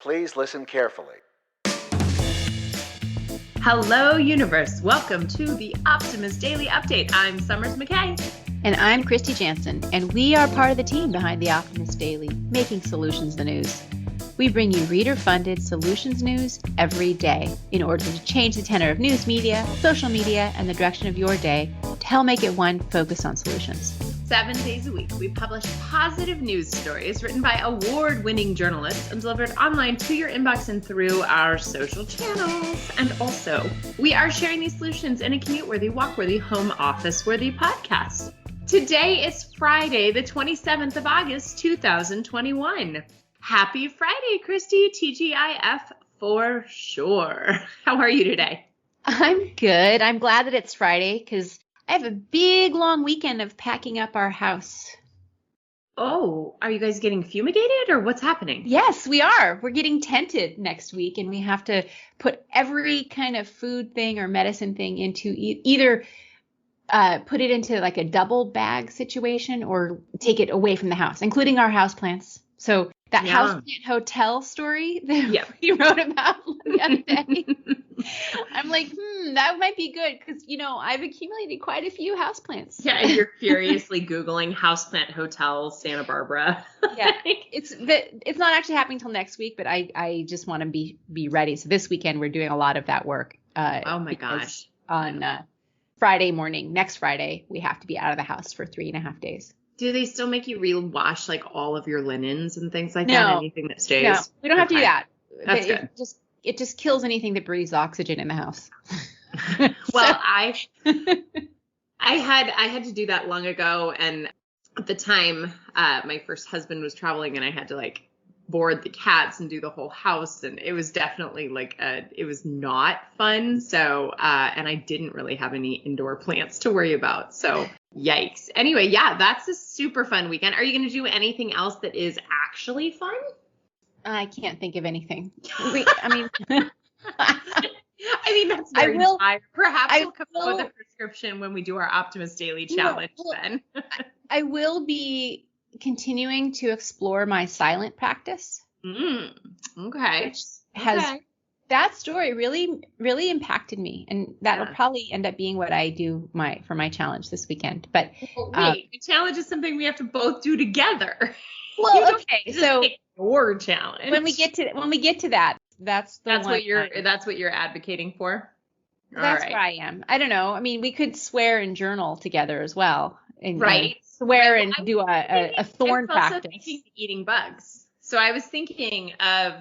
Please listen carefully. Hello, universe. Welcome to the Optimist Daily Update. I'm Summers McKay. And I'm Kristy Jansen, and we are part of the team behind the Optimist Daily, making solutions the news. We bring you reader-funded solutions news every day in order to change the tenor of news media, social media, and the direction of your day to help make it one focused on solutions. 7 days a week, we publish positive news stories written by award-winning journalists and delivered online to your inbox and through our social channels. And also, we are sharing these solutions in a commute-worthy, walk-worthy, home office-worthy podcast. Today is Friday, the 27th of August, 2021. Happy Friday, Kristy, TGIF for sure. How are you today? I'm good. I'm glad that it's Friday because I have a big, long weekend of packing up our house. Oh, are you guys getting fumigated or what's happening? Yes, we are. We're getting tented next week, and we have to put every kind of food thing or medicine thing into either put it into like a double bag situation or take it away from the house, including our houseplants. So that houseplant hotel story that we wrote about the other day, I'm like, that might be good because, I've accumulated quite a few houseplants. Yeah, and you're furiously Googling houseplant hotel Santa Barbara. Yeah, it's not actually happening till next week, but I just want to be ready. So this weekend we're doing a lot of that work. Oh my gosh. On Friday morning, next Friday, we have to be out of the house for 3.5 days. Do they still make you rewash like all of your linens and things like that? Anything that stays? No, we don't have to do that. That's good. It just kills anything that breathes oxygen in the house. Well, I had to do that long ago, and at the time, my first husband was traveling, and I had to board the cats and do the whole house, and it was definitely it was not fun. So, and I didn't really have any indoor plants to worry about. So, yikes. Anyway, yeah, that's a super fun weekend. Are you going to do anything else that is actually fun? I can't think of anything. That's very tired. Perhaps we'll come up with a prescription when we do our Optimist Daily Challenge then. I will be continuing to explore my silent practice. Okay. That story really, really impacted me, and that'll probably end up being what I do for my challenge this weekend. But wait, the challenge is something we have to both do together. Well, okay, so your challenge. When we get to that, that's what you're advocating for. That's where I am. I don't know. I mean, we could swear and journal together as well, and swear and do a thorn practice. I was also thinking eating bugs. So I was thinking of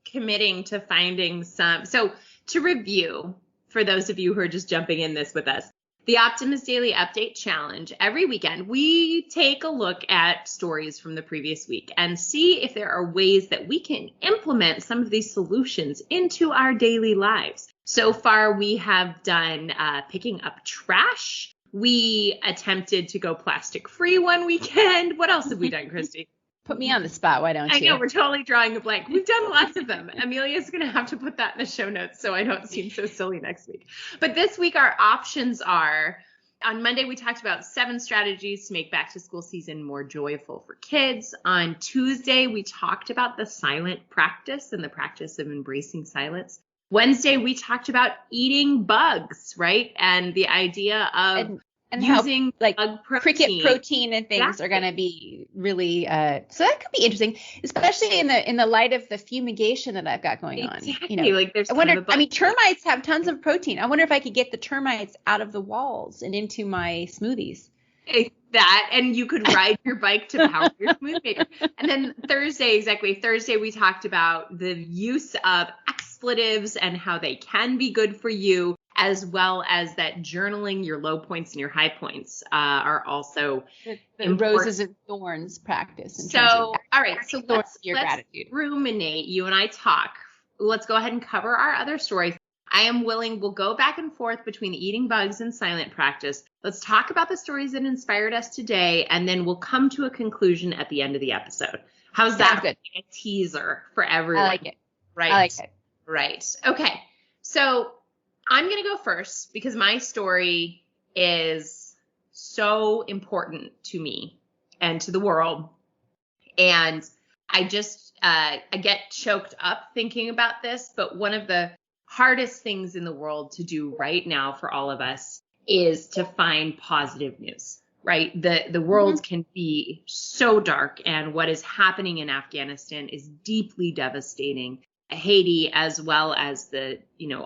committing to finding some. So to review, for those of you who are just jumping in this with us, the Optimist Daily Update Challenge, every weekend, we take a look at stories from the previous week and see if there are ways that we can implement some of these solutions into our daily lives. So far, we have done picking up trash. We attempted to go plastic free one weekend. What else have we done, Kristy? Put me on the spot. Why don't you? I know, we're totally drawing a blank. We've done lots of them. Amelia's going to have to put that in the show notes so I don't seem so silly next week. But this week, our options are, on Monday, we talked about 7 strategies to make back to school season more joyful for kids. On Tuesday, we talked about the silent practice and the practice of embracing silence. Wednesday, we talked about eating bugs, right? And the idea of and using how cricket protein and things are going to be really so that could be interesting, especially in the light of the fumigation that I've got going on. There's termites have tons of protein. I wonder if I could get the termites out of the walls and into my smoothies. That, and you could ride your bike to power your smoothie maker. And then Thursday we talked about the use of expletives and how they can be good for you, as well as that journaling your low points and your high points are also the roses and thorns practice. So, all right. So let's ruminate. You and I talk. Let's go ahead and cover our other stories. I am willing. We'll go back and forth between the eating bugs and silent practice. Let's talk about the stories that inspired us today, and then we'll come to a conclusion at the end of the episode. How's that? Good. A teaser for everyone. I like it. Right. I like it. Right. Okay. So I'm going to go first because my story is so important to me and to the world. And I just I get choked up thinking about this, but one of the hardest things in the world to do right now for all of us is to find positive news, right? The world can be so dark, and what is happening in Afghanistan is deeply devastating. Haiti, as well as the,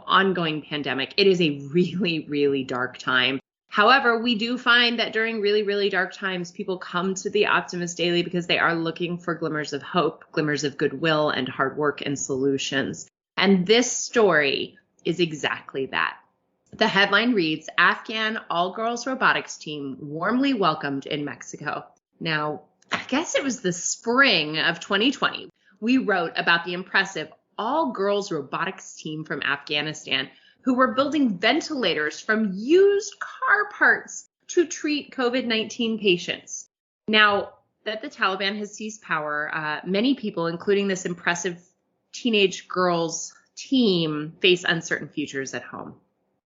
ongoing pandemic. It is a really, really dark time. However, we do find that during really, really dark times, people come to the Optimist Daily because they are looking for glimmers of hope, glimmers of goodwill and hard work and solutions. And this story is exactly that. The headline reads, Afghan all-girls robotics team warmly welcomed in Mexico. Now, I guess it was the spring of 2020. We wrote about the impressive all-girls robotics team from Afghanistan who were building ventilators from used car parts to treat COVID-19 patients. Now that the Taliban has seized power, many people, including this impressive teenage girls team, face uncertain futures at home.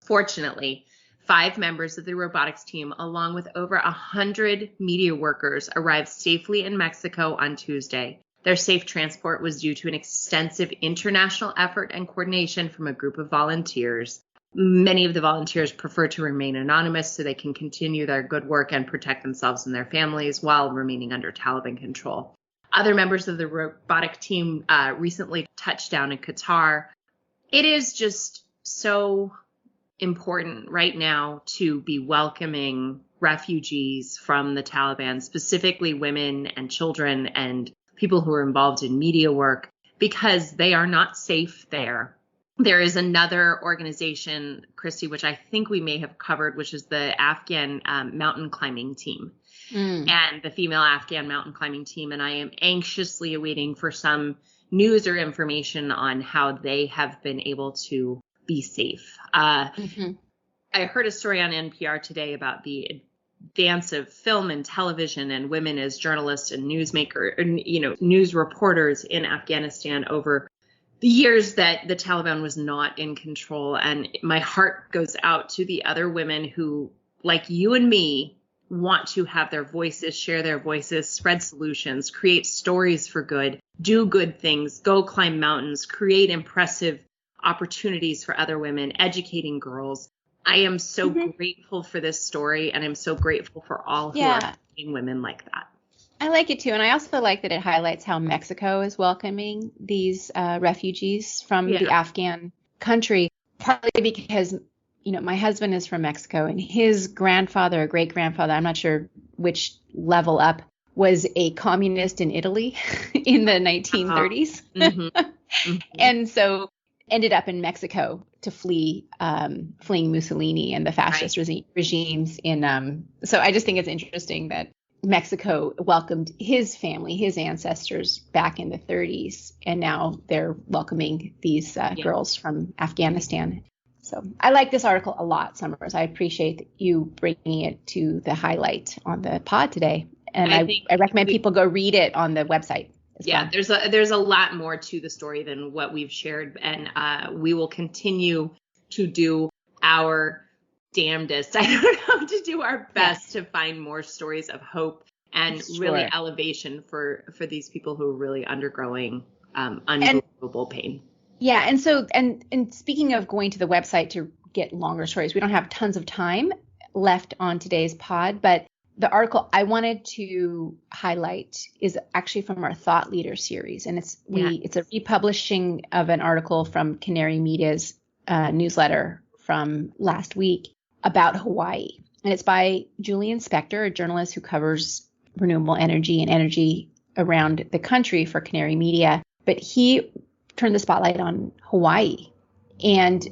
Fortunately, 5 members of the robotics team, along with over 100 media workers, arrived safely in Mexico on Tuesday. Their safe transport was due to an extensive international effort and coordination from a group of volunteers. Many of the volunteers prefer to remain anonymous so they can continue their good work and protect themselves and their families while remaining under Taliban control. Other members of the robotic team recently touched down in Qatar. It is just so important right now to be welcoming refugees from the Taliban, specifically women and children and people who are involved in media work, because they are not safe there. There is another organization, Kristy, which I think we may have covered, which is the Afghan mountain climbing team and the female Afghan mountain climbing team. And I am anxiously awaiting for some news or information on how they have been able to be safe. I heard a story on NPR today about the advance of film and television and women as journalists and news reporters in Afghanistan over the years that the Taliban was not in control. And my heart goes out to the other women who, like you and me, want to have their voices, share their voices, spread solutions, create stories for good, do good things, go climb mountains, create impressive opportunities for other women, educating girls. I am so grateful for this story, and I'm so grateful for all who are supporting women like that. I like it too, and I also like that it highlights how Mexico is welcoming these refugees from the Afghan country, partly because, my husband is from Mexico, and his grandfather, or great-grandfather, I'm not sure which level up, was a communist in Italy in the 1930s. And so ended up in Mexico to fleeing Mussolini and the fascist regimes in so I just think it's interesting that Mexico welcomed his family, his ancestors back in the 30s, and now they're welcoming these girls from Afghanistan. So I like this article a lot, Summers. I appreciate you bringing it to the highlight on the pod today, and I recommend people go read it on the website. Yeah, there's a lot more to the story than what we've shared, and we will continue to do our damnedest. I don't know, to do our best to find more stories of hope and really elevation for these people who are really undergoing unbelievable pain. Yeah, and so and speaking of going to the website to get longer stories, we don't have tons of time left on today's pod, but the article I wanted to highlight is actually from our Thought Leader series, and it's a republishing of an article from Canary Media's newsletter from last week about Hawaii, and it's by Julian Spector, a journalist who covers renewable energy and energy around the country for Canary Media, but he turned the spotlight on Hawaii, and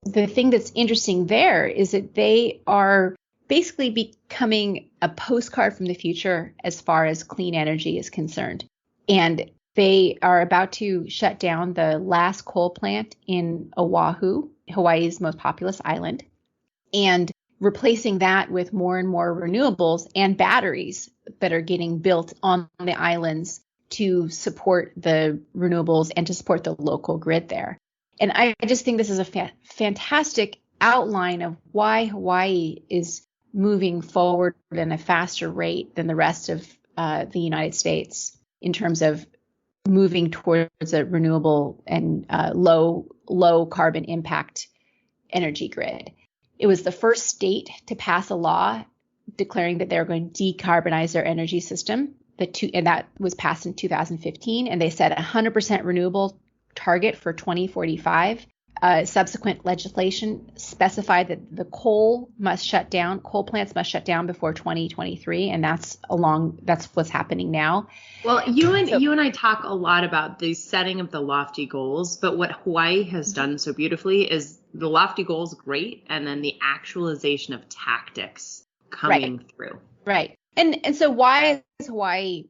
the thing that's interesting there is that they are basically becoming a postcard from the future as far as clean energy is concerned. And they are about to shut down the last coal plant in Oahu, Hawaii's most populous island, and replacing that with more and more renewables and batteries that are getting built on the islands to support the renewables and to support the local grid there. And I just think this is a fantastic outline of why Hawaii is moving forward at a faster rate than the rest of the United States in terms of moving towards a renewable and low carbon impact energy grid. It was the first state to pass a law declaring that they're going to decarbonize their energy system. And that was passed in 2015. And they set a 100% renewable target for 2045. Subsequent legislation specified that the coal plants must shut down before 2023. And that's what's happening now. Well, you and I talk a lot about the setting of the lofty goals, but what Hawaii has done so beautifully is the lofty goals, great, and then the actualization of tactics coming through. Right. And so why is Hawaii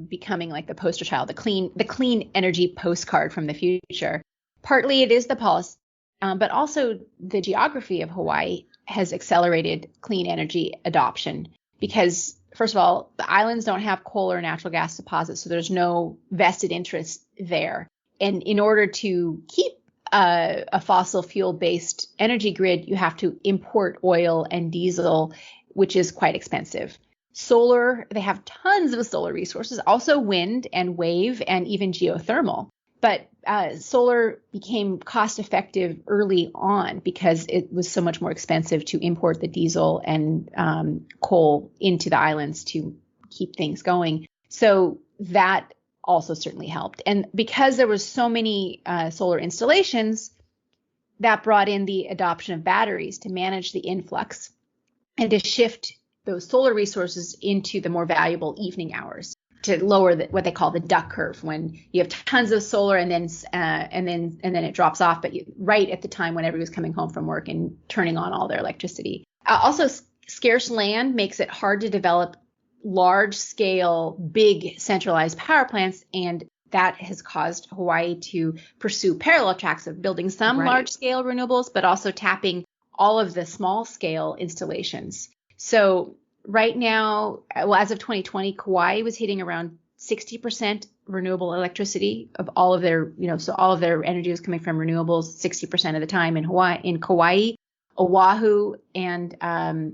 becoming like the poster child, the clean energy postcard from the future? Partly it is the policy, but also the geography of Hawaii has accelerated clean energy adoption because, first of all, the islands don't have coal or natural gas deposits, so there's no vested interest there. And in order to keep a fossil fuel-based energy grid, you have to import oil and diesel, which is quite expensive. Solar, they have tons of solar resources, also wind and wave and even geothermal. But solar became cost effective early on because it was so much more expensive to import the diesel and coal into the islands to keep things going. So that also certainly helped. And because there was so many solar installations, that brought in the adoption of batteries to manage the influx and to shift those solar resources into the more valuable evening hours, to lower what they call the duck curve, when you have tons of solar and then it drops off, but right at the time when everyone's coming home from work and turning on all their electricity. Also, scarce land makes it hard to develop large scale, big centralized power plants, and that has caused Hawaii to pursue parallel tracks of building some large scale renewables, but also tapping all of the small scale installations. So right now, well, as of 2020, Kauai was hitting around 60% renewable electricity of all of their, so all of their energy was coming from renewables 60% of the time in Kauai. Oahu and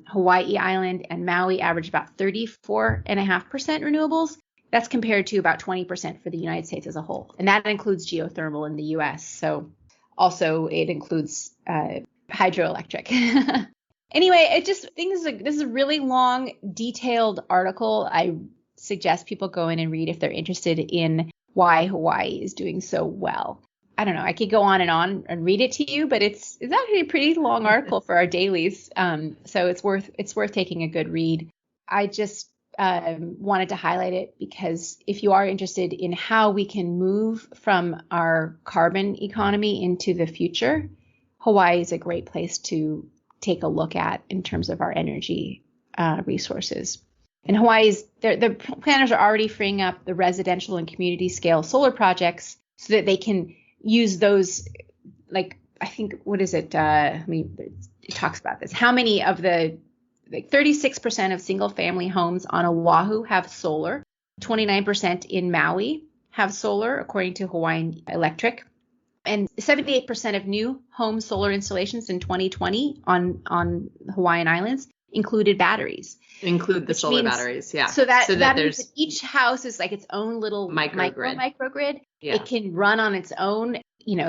Hawaii Island and Maui average about 34.5% renewables. That's compared to about 20% for the United States as a whole. And that includes geothermal in the US. So also it includes hydroelectric. Anyway, this is a really long, detailed article. I suggest people go in and read if they're interested in why Hawaii is doing so well. I don't know. I could go on and read it to you, but it's actually a pretty long article for our dailies. So it's worth taking a good read. I just wanted to highlight it because if you are interested in how we can move from our carbon economy into the future, Hawaii is a great place to take a look at in terms of our energy resources. And the planners are already freeing up the residential and community scale solar projects so that they can use those, like, I think, what is it? It talks about this. How many of the 36% of single family homes on Oahu have solar, 29% in Maui have solar, according to Hawaiian Electric. And 78% of new home solar installations in 2020 on Hawaiian Islands included batteries. Include the solar batteries, yeah. So that means that each house is like its own little microgrid. Yeah. It can run on its own,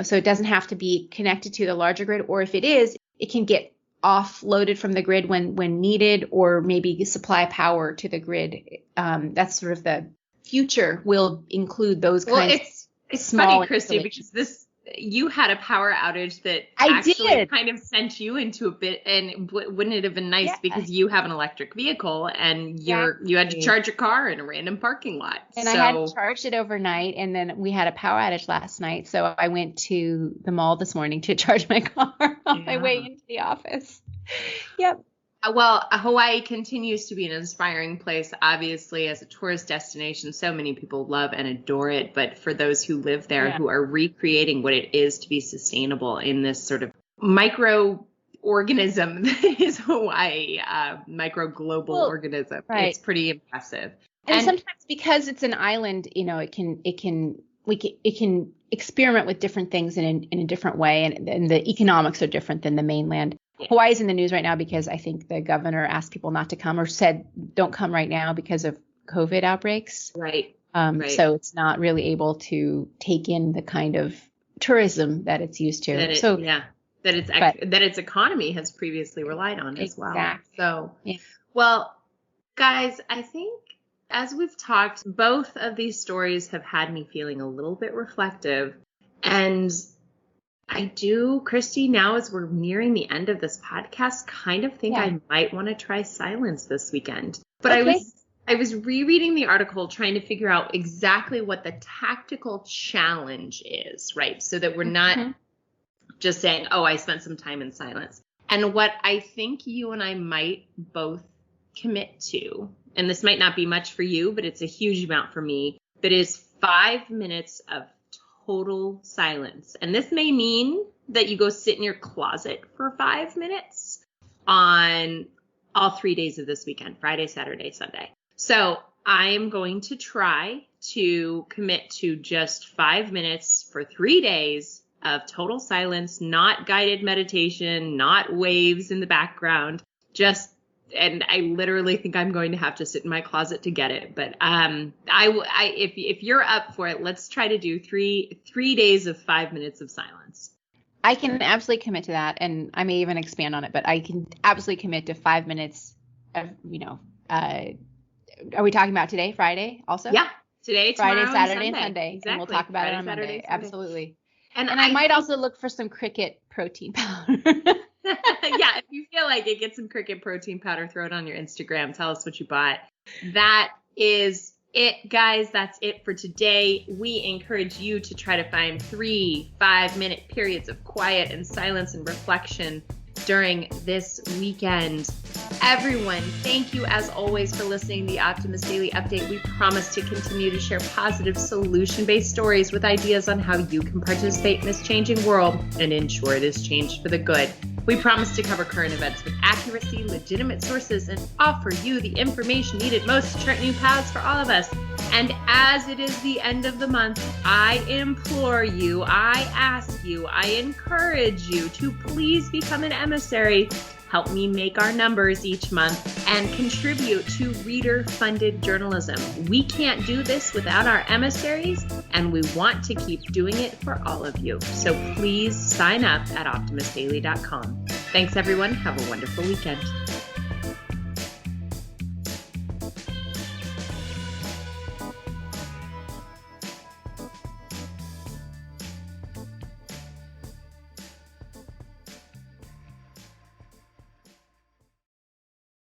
so it doesn't have to be connected to the larger grid. Or if it is, it can get offloaded from the grid when needed, or maybe supply power to the grid. That's sort of the future will include those kinds of it's small funny, Kristy, because you had a power outage that kind of sent you into a bit, and wouldn't it have been nice because you have an electric vehicle and you had to charge your car in a random parking lot. And I had charged it overnight, and then we had a power outage last night, so I went to the mall this morning to charge my car on my way into the office. Yep. Well, Hawaii continues to be an inspiring place, obviously, as a tourist destination. So many people love and adore it. But for those who live there, who are recreating what it is to be sustainable in this sort of microorganism that is Hawaii, micro-global organism, it's pretty impressive. And sometimes because it's an island, it can experiment with different things in a different way, and the economics are different than the mainland. Hawaii's in the news right now because I think the governor asked people not to come, or said don't come right now because of COVID outbreaks. Right. Right. So it's not really able to take in the kind of tourism that it's used to. That its economy has previously relied on as well. So, well, guys, I think as we've talked, both of these stories have had me feeling a little bit reflective. And I do, Kristy, now as we're nearing the end of this podcast, kind of think I might want to try silence this weekend. But I was rereading the article trying to figure out exactly what the tactical challenge is, right? So that we're not just saying, oh, I spent some time in silence. And what I think you and I might both commit to, and this might not be much for you, but it's a huge amount for me, that is 5 minutes of total silence. And this may mean that you go sit in your closet for 5 minutes on all 3 days of this weekend, Friday, Saturday, Sunday. So I am going to try to commit to just 5 minutes for 3 days of total silence, not guided meditation, not waves in the background, and I literally think I'm going to have to sit in my closet to get it. But if you're up for it, let's try to do three days of 5 minutes of silence. I can absolutely commit to that, and I may even expand on it. But I can absolutely commit to 5 minutes of, are we talking about today, Friday, also? Yeah, today, tomorrow, Friday, Saturday, and Sunday. Exactly. And we'll talk about Friday, it on Saturday, Monday. Sunday. Absolutely. And I might also look for some cricket protein powder. Yeah, if you feel like it, get some cricket protein powder, throw it on your Instagram. Tell us what you bought. That is it, guys. That's it for today. We encourage you to try to find 3 5-minute periods of quiet and silence and reflection during this weekend. Everyone, thank you as always for listening to the Optimist Daily Update. We promise to continue to share positive solution-based stories with ideas on how you can participate in this changing world and ensure it is changed for the good. We promise to cover current events with accuracy, legitimate sources, and offer you the information needed most to chart new paths for all of us. And as it is the end of the month, I implore you, I ask you, I encourage you to please become an emissary. Help me make our numbers each month and contribute to reader-funded journalism. We can't do this without our emissaries, and we want to keep doing it for all of you. So please sign up at optimistdaily.com. Thanks, everyone. Have a wonderful weekend.